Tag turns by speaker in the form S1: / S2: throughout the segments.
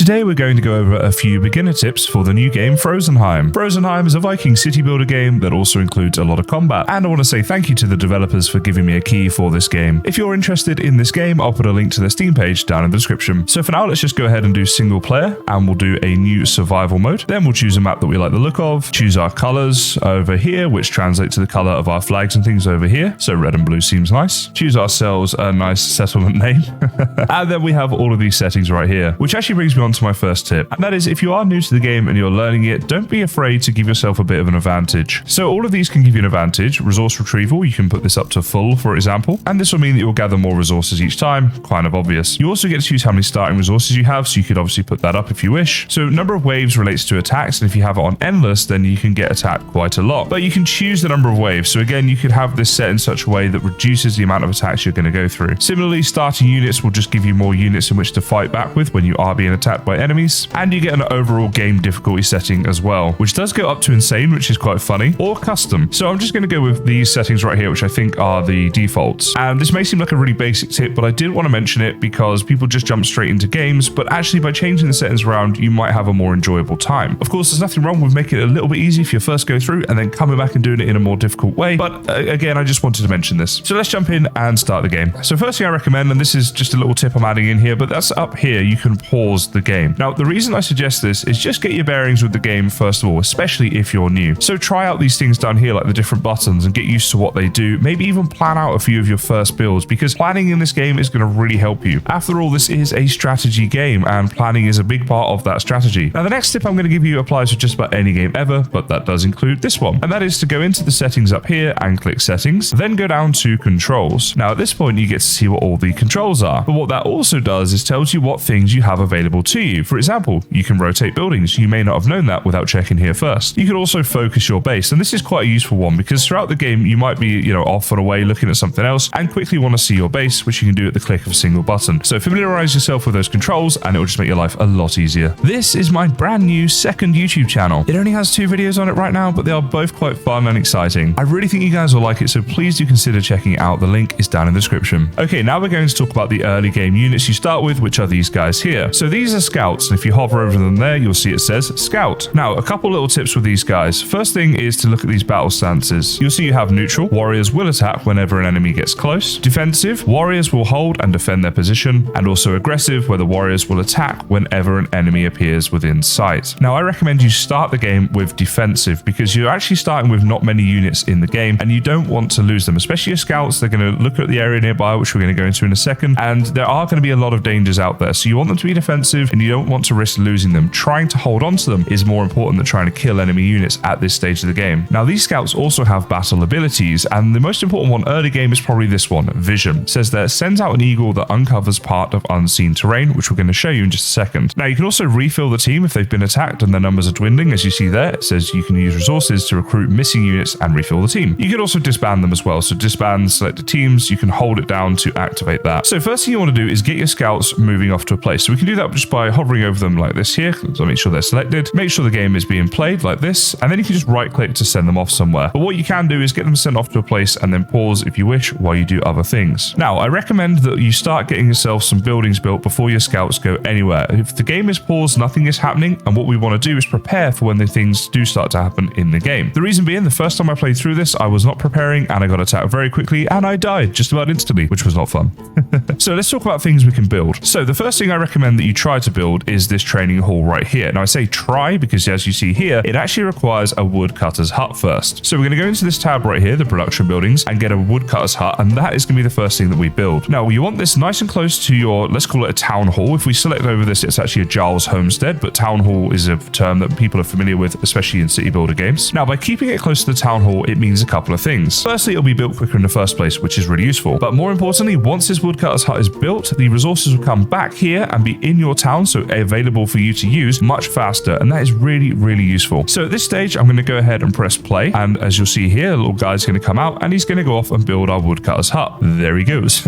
S1: Today we're going to go over a few beginner tips for the new game Frozenheim. Frozenheim is a Viking city builder game that also includes a lot of combat, and I want to say thank you to the developers for giving me a key for this game. If you're interested in this game, I'll put a link to their Steam page down in the description. So for now, let's just go ahead and do single player, and we'll do a new survival mode. Then we'll choose a map that we like the look of, choose our colors over here, which translate to the color of our flags and things over here. So red and blue seems nice. Choose ourselves a nice settlement name. And then we have all of these settings right here, which actually brings me on to my first tip. And that is, if you are new to the game and you're learning it, don't be afraid to give yourself a bit of an advantage. So all of these can give you an advantage. Resource retrieval, you can put this up to full, for example, and this will mean that you'll gather more resources each time, kind of obvious. You also get to choose how many starting resources you have, so you could obviously put that up if you wish. So number of waves relates to attacks, and if you have it on endless, then you can get attacked quite a lot. But you can choose the number of waves. So again, you could have this set in such a way that reduces the amount of attacks you're going to go through. Similarly, starting units will just give you more units in which to fight back with when you are being attacked by enemies, and you get an overall game difficulty setting as well, which does go up to insane, which is quite funny, or custom. So I'm just going to go with these settings right here, which I think are the defaults. And this may seem like a really basic tip, but I did want to mention it because people just jump straight into games, but actually by changing the settings around, you might have a more enjoyable time. Of course, there's nothing wrong with making it a little bit easy if you first go through and then coming back and doing it in a more difficult way. But again, I just wanted to mention this. So let's jump in and start the game. So first thing I recommend, and this is just a little tip I'm adding in here, but that's up here, you can pause the game. Now, the reason I suggest this is just get your bearings with the game first of all, especially if you're new. So try out these things down here, like the different buttons, and get used to what they do. Maybe even plan out a few of your first builds, because planning in this game is going to really help you. After all, this is a strategy game, and planning is a big part of that strategy. Now, the next tip I'm going to give you applies to just about any game ever, but that does include this one, and that is to go into the settings up here and click settings, then go down to controls. Now, at this point, you get to see what all the controls are, but what that also does is tells you what things you have available to you. For example, you can rotate buildings. You may not have known that without checking here first. You can also focus your base, and this is quite a useful one because throughout the game you might be, off and away looking at something else and quickly want to see your base, which you can do at the click of a single button. So familiarize yourself with those controls and it will just make your life a lot easier. This is my brand new second YouTube channel. It only has 2 videos on it right now, but they are both quite fun and exciting. I really think you guys will like it, so please do consider checking it out. The link is down in the description. Okay, now we're going to talk about the early game units you start with, which are these guys here. So these are scouts, and if you hover over them there, you'll see it says scout. Now, a couple little tips with these guys. First thing is to look at these battle stances. You'll see you have neutral. Warriors will attack whenever an enemy gets close. Defensive. Warriors will hold and defend their position. And also aggressive, where the warriors will attack whenever an enemy appears within sight. Now, I recommend you start the game with defensive because you're actually starting with not many units in the game and you don't want to lose them, especially your scouts. They're going to look at the area nearby, which we're going to go into in a second, and there are going to be a lot of dangers out there. So you want them to be defensive and you don't want to risk losing them. Trying to hold on to them is more important than trying to kill enemy units at this stage of the game. Now, these scouts also have battle abilities, and the most important one early game is probably this one, Vision. It says that it sends out an eagle that uncovers part of unseen terrain, which we're going to show you in just a second. Now, you can also refill the team if they've been attacked and their numbers are dwindling. As you see there, it says you can use resources to recruit missing units and refill the team. You can also disband them as well. So disband selected teams, you can hold it down to activate that. So first thing you want to do is get your scouts moving off to a place. So we can do that just by hovering over them like this here. So make sure they're selected. Make sure the game is being played like this, and then you can just right click to send them off somewhere. But what you can do is get them sent off to a place and then pause if you wish while you do other things. Now, I recommend that you start getting yourself some buildings built before your scouts go anywhere. If the game is paused, nothing is happening, and what we want to do is prepare for when the things do start to happen in the game. The reason being, the first time I played through this, I was not preparing and I got attacked very quickly and I died just about instantly, which was not fun. So let's talk about things we can build. So the first thing I recommend that you try to build is this training hall right here. Now, I say try because as you see here, it actually requires a woodcutter's hut first. So we're going to go into this tab right here, the production buildings, and get a woodcutter's hut, and that is going to be the first thing that we build. Now, you want this nice and close to your, let's call it a town hall. If we select over this, it's actually a Giles homestead, but town hall is a term that people are familiar with, especially in city builder games. Now, by keeping it close to the town hall, it means a couple of things. Firstly, it'll be built quicker in the first place, which is really useful. But more importantly, once this woodcutter's hut is built, the resources will come back here and be in your town, so available for you to use much faster, and that is really, really useful. So at this stage, I'm going to go ahead and press play, and as you'll see here, a little guy's going to come out and he's going to go off and build our woodcutter's hut. There he goes.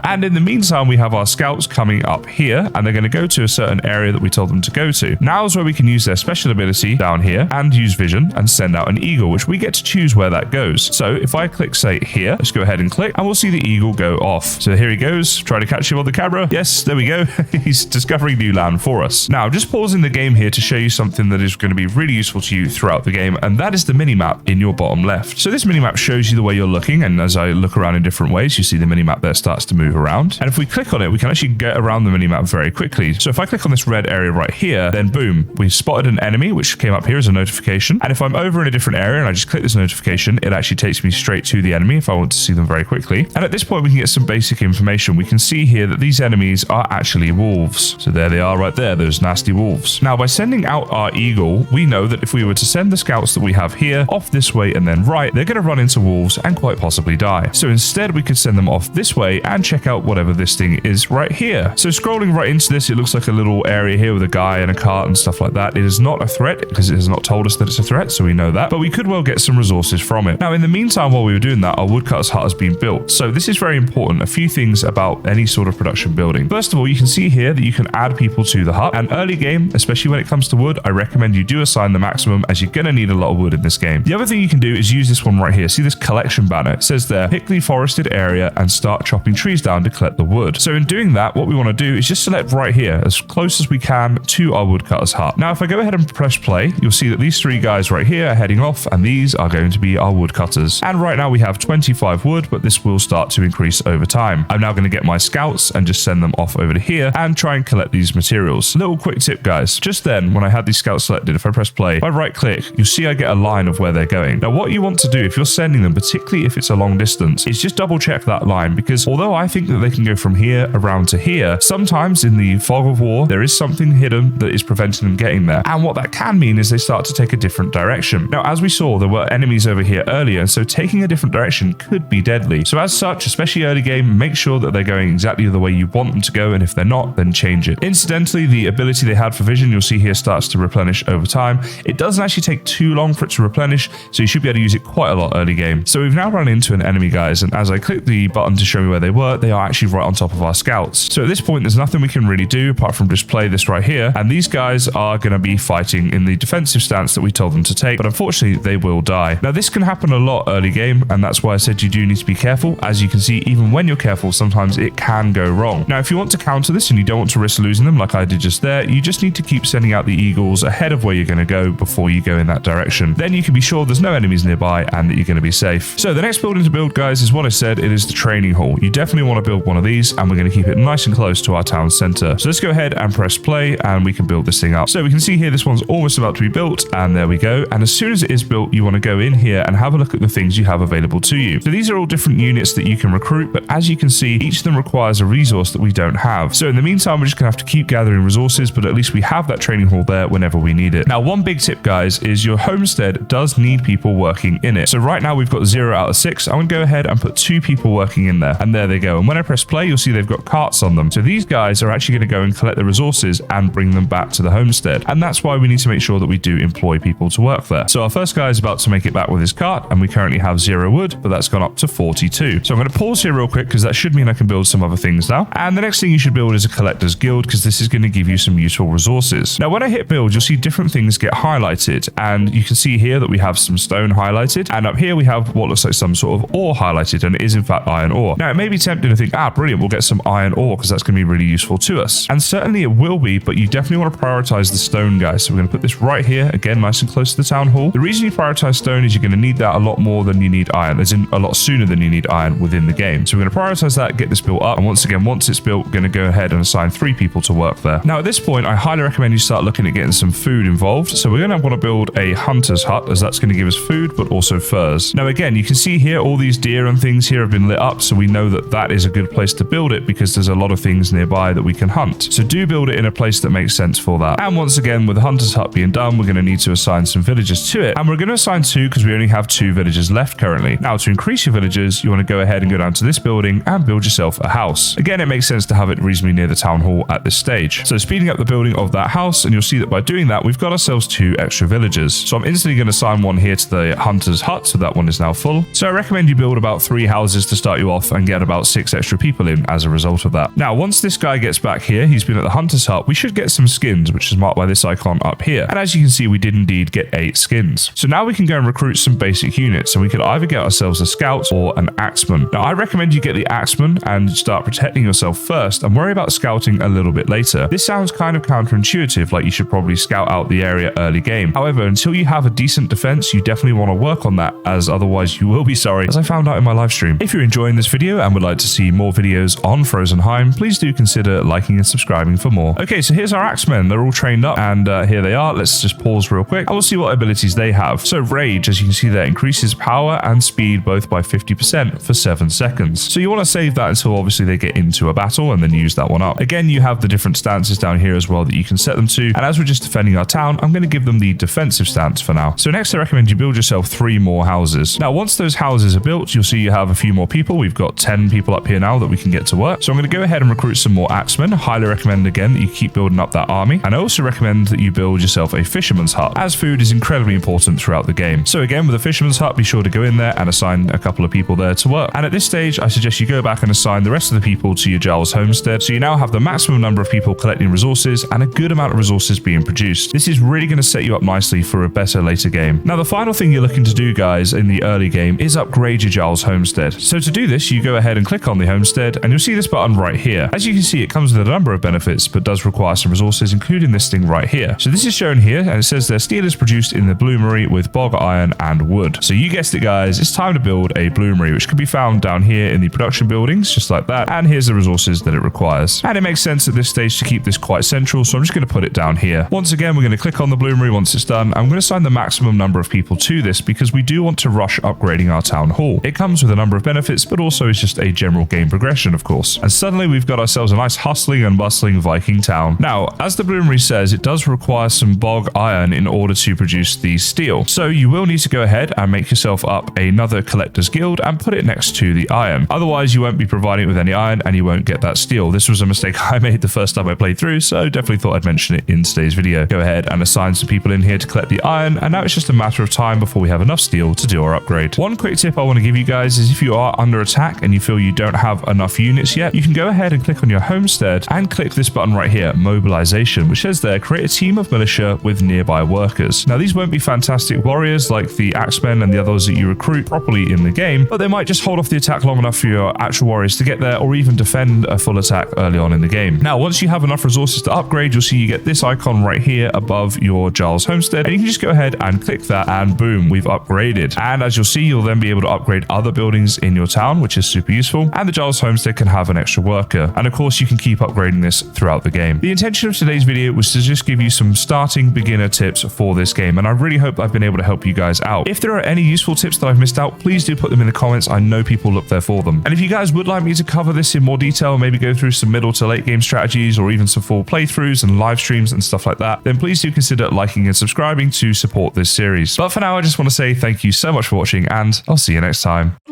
S1: And in the meantime, we have our scouts coming up here, and they're going to go to a certain area that we told them to go to. Now is where we can use their special ability down here and use vision and send out an eagle, which we get to choose where that goes. So if I click, say, here, let's go ahead and click, and we'll see the eagle go off. So here he goes, try to catch him on the camera. Yes, there we go. He's discovering new new land for us. Now, just pausing the game here to show you something that is going to be really useful to you throughout the game, and that is the minimap in your bottom left. So this minimap shows you the way you're looking, and as I look around in different ways, you see the minimap there starts to move around. And if we click on it, we can actually get around the minimap very quickly. So if I click on this red area right here, then boom, we've spotted an enemy, which came up here as a notification. And if I'm over in a different area and I just click this notification, it actually takes me straight to the enemy if I want to see them very quickly. And at this point, we can get some basic information. We can see here that these enemies are actually wolves. So there they are right there, those nasty wolves. Now, by sending out our eagle, we know that if we were to send the scouts that we have here off this way and then right, they're going to run into wolves and quite possibly die. So instead, we could send them off this way and check out whatever this thing is right here. So scrolling right into this, it looks like a little area here with a guy and a cart and stuff like that. It is not a threat because it has not told us that it's a threat, so we know that, but we could well get some resources from it. Now, in the meantime, while we were doing that, our woodcutter's hut has been built. So this is very important. A few things about any sort of production building. First of all, you can see here that you can add people to the hut, and early game, especially when it comes to wood, I recommend you do assign the maximum, as you're going to need a lot of wood in this game. The other thing you can do is use this one right here. See this collection banner? It says there, pick the forested area and start chopping trees down to collect the wood. So in doing that, what we want to do is just select right here as close as we can to our woodcutter's hut. Now, if I go ahead and press play, you'll see that these three guys right here are heading off, and these are going to be our woodcutters. And right now we have 25 wood, but this will start to increase over time. I'm now going to get my scouts and just send them off over to here and try and collect these materials. Little quick tip, guys. Just then, when I had these scouts selected, if I press play, if I right click, you'll see I get a line of where they're going. Now, what you want to do if you're sending them, particularly if it's a long distance, is just double check that line, because although I think that they can go from here around to here, sometimes in the fog of war, there is something hidden that is preventing them getting there. And what that can mean is they start to take a different direction. Now, as we saw, there were enemies over here earlier, so taking a different direction could be deadly. So as such, especially early game, make sure that they're going exactly the way you want them to go, and if they're not, then change it. Incidentally, the ability they had for vision, you'll see here, starts to replenish over time. It doesn't actually take too long for it to replenish, so you should be able to use it quite a lot early game. So we've now run into an enemy, guys, and as I click the button to show me where they were, they are actually right on top of our scouts. So at this point, there's nothing we can really do apart from just play this right here, and these guys are going to be fighting in the defensive stance that we told them to take, but unfortunately, they will die. Now, this can happen a lot early game, and that's why I said you do need to be careful. As you can see, even when you're careful, sometimes it can go wrong. Now, if you want to counter this and you don't want to risk losing them like I did just there, you just need to keep sending out the eagles ahead of where you're going to go before you go in that direction. Then you can be sure there's no enemies nearby and that you're going to be safe. So the next building to build, guys, is what I said. It is the training hall. You definitely want to build one of these, and we're going to keep it nice and close to our town center. So let's go ahead and press play, and we can build this thing up. So we can see here, this one's almost about to be built, and there we go. And as soon as it is built, you want to go in here and have a look at the things you have available to you. So these are all different units that you can recruit, but as you can see, each of them requires a resource that we don't have. So in the meantime, we're just going to have to keep gathering resources, but at least we have that training hall there whenever we need it. Now, one big tip, guys, is your homestead does need people working in it. So right now we've got 0 out of 6. I'm going to go ahead and put 2 people working in there, and there they go. And when I press play, you'll see they've got carts on them. So these guys are actually going to go and collect the resources and bring them back to the homestead. And that's why we need to make sure that we do employ people to work there. So our first guy is about to make it back with his cart, and we currently have 0 wood, but that's gone up to 42. So I'm going to pause here real quick, because that should mean I can build some other things now. And the next thing you should build is a collector's guild, because this is going to give you some useful resources. Now, when I hit build, you'll see different things get highlighted, and you can see here that we have some stone highlighted, and up here we have what looks like some sort of ore highlighted, and it is in fact iron ore. Now, it may be tempting to think, brilliant, we'll get some iron ore because that's going to be really useful to us. And certainly it will be, but you definitely want to prioritize the stone, guys. So we're going to put this right here, again, nice and close to the town hall. The reason you prioritize stone is you're going to need that a lot more than you need iron, as in a lot sooner than you need iron within the game. So we're going to prioritize that, get this built up, and once again, once it's built, we're going to go ahead and assign 3 people to work there. Now, at this point, I highly recommend you start looking at getting some food involved. So we're going to want to build a hunter's hut, as that's going to give us food, but also furs. Now, again, you can see here all these deer and things here have been lit up, so we know that that is a good place to build it because there's a lot of things nearby that we can hunt. So do build it in a place that makes sense for that. And once again, with the hunter's hut being done, we're going to need to assign some villagers to it, and we're going to assign 2 because we only have 2 villagers left currently. Now, to increase your villagers, you want to go ahead and go down to this building and build yourself a house. Again, it makes sense to have it reasonably near the town hall at this stage. So speeding up the building of that house, and you'll see that by doing that, we've got ourselves 2 extra villagers. So I'm instantly going to assign 1 here to the hunter's hut, so that one is now full. So I recommend you build about 3 houses to start you off and get about 6 extra people in as a result of that. Now, once this guy gets back here, he's been at the hunter's hut, we should get some skins, which is marked by this icon up here. And as you can see, we did indeed get 8 skins. So now we can go and recruit some basic units, and we could either get ourselves a scout or an axeman. Now, I recommend you get the axeman and start protecting yourself first and worry about scouting a little bit later. later. This sounds kind of counterintuitive, like you should probably scout out the area early game. However, until you have a decent defense, you definitely want to work on that, as otherwise you will be sorry, as I found out in my live stream. If you're enjoying this video and would like to see more videos on Frozenheim, please do consider liking and subscribing for more. Okay, so here's our axemen. They're all trained up, and here they are. Let's just pause real quick and we'll see what abilities they have. So Rage, as you can see there, increases power and speed both by 50% for 7 seconds. So you want to save that until obviously they get into a battle and then use that one up. Again, you have the different stances down here as well that you can set them to. And as we're just defending our town, I'm going to give them the defensive stance for now. So next I recommend you build yourself 3 more houses. Now, once those houses are built, you'll see you have a few more people. We've got 10 people up here now that we can get to work. So I'm going to go ahead and recruit some more axemen. Highly recommend again that you keep building up that army. And I also recommend that you build yourself a fisherman's hut, as food is incredibly important throughout the game. So again, with a fisherman's hut, be sure to go in there and assign a couple of people there to work. And at this stage, I suggest you go back and assign the rest of the people to your Giles homestead. So you now have the maximum number of people collecting resources and a good amount of resources being produced. This is really going to set you up nicely for a better later game. Now, the final thing you're looking to do, guys, in the early game is upgrade your Giles homestead. So to do this, you go ahead and click on the homestead and you'll see this button right here. As you can see, it comes with a number of benefits, but does require some resources, including this thing right here. So this is shown here, and it says their steel is produced in the bloomery with bog iron and wood. So you guessed it, guys, it's time to build a bloomery, which can be found down here in the production buildings, just like that. And here's the resources that it requires. And it makes sense at this stage to keep this quite central, so I'm just going to put it down here. Once again, we're going to click on the bloomery once it's done. I'm going to assign the maximum number of people to this because we do want to rush upgrading our town hall. It comes with a number of benefits, but also is just a general game progression, of course. And suddenly we've got ourselves a nice hustling and bustling Viking town. Now, as the bloomery says, it does require some bog iron in order to produce the steel. So you will need to go ahead and make yourself up another collector's guild and put it next to the iron. Otherwise, you won't be providing it with any iron and you won't get that steel. This was a mistake I made the first time I played through, so definitely thought I'd mention it in today's video. Go ahead and assign some people in here to collect the iron, and now it's just a matter of time before we have enough steel to do our upgrade. One quick tip I want to give you guys is if you are under attack and you feel you don't have enough units yet, you can go ahead and click on your homestead and click this button right here, mobilization, which says there, create a team of militia with nearby workers. Now, these won't be fantastic warriors like the axemen and the others that you recruit properly in the game, but they might just hold off the attack long enough for your actual warriors to get there, or even defend a full attack early on in the game. Now, once you have enough resources to upgrade, you'll see you get this icon right here above your Giles homestead, and you can just go ahead and click that, and boom, we've upgraded. And as you'll see, you'll then be able to upgrade other buildings in your town, which is super useful, and the Giles homestead can have an extra worker. And of course, you can keep upgrading this throughout the game. The intention of today's video was to just give you some starting beginner tips for this game, and I really hope I've been able to help you guys out. If there are any useful tips that I've missed out, please do put them in the comments. I know people look there for them. And if you guys would like me to cover this in more detail, maybe go through some middle to late game strategies or even some full playthroughs and live streams and stuff like that, then please do consider liking and subscribing to support this series. But for now, I just want to say thank you so much for watching, and I'll see you next time.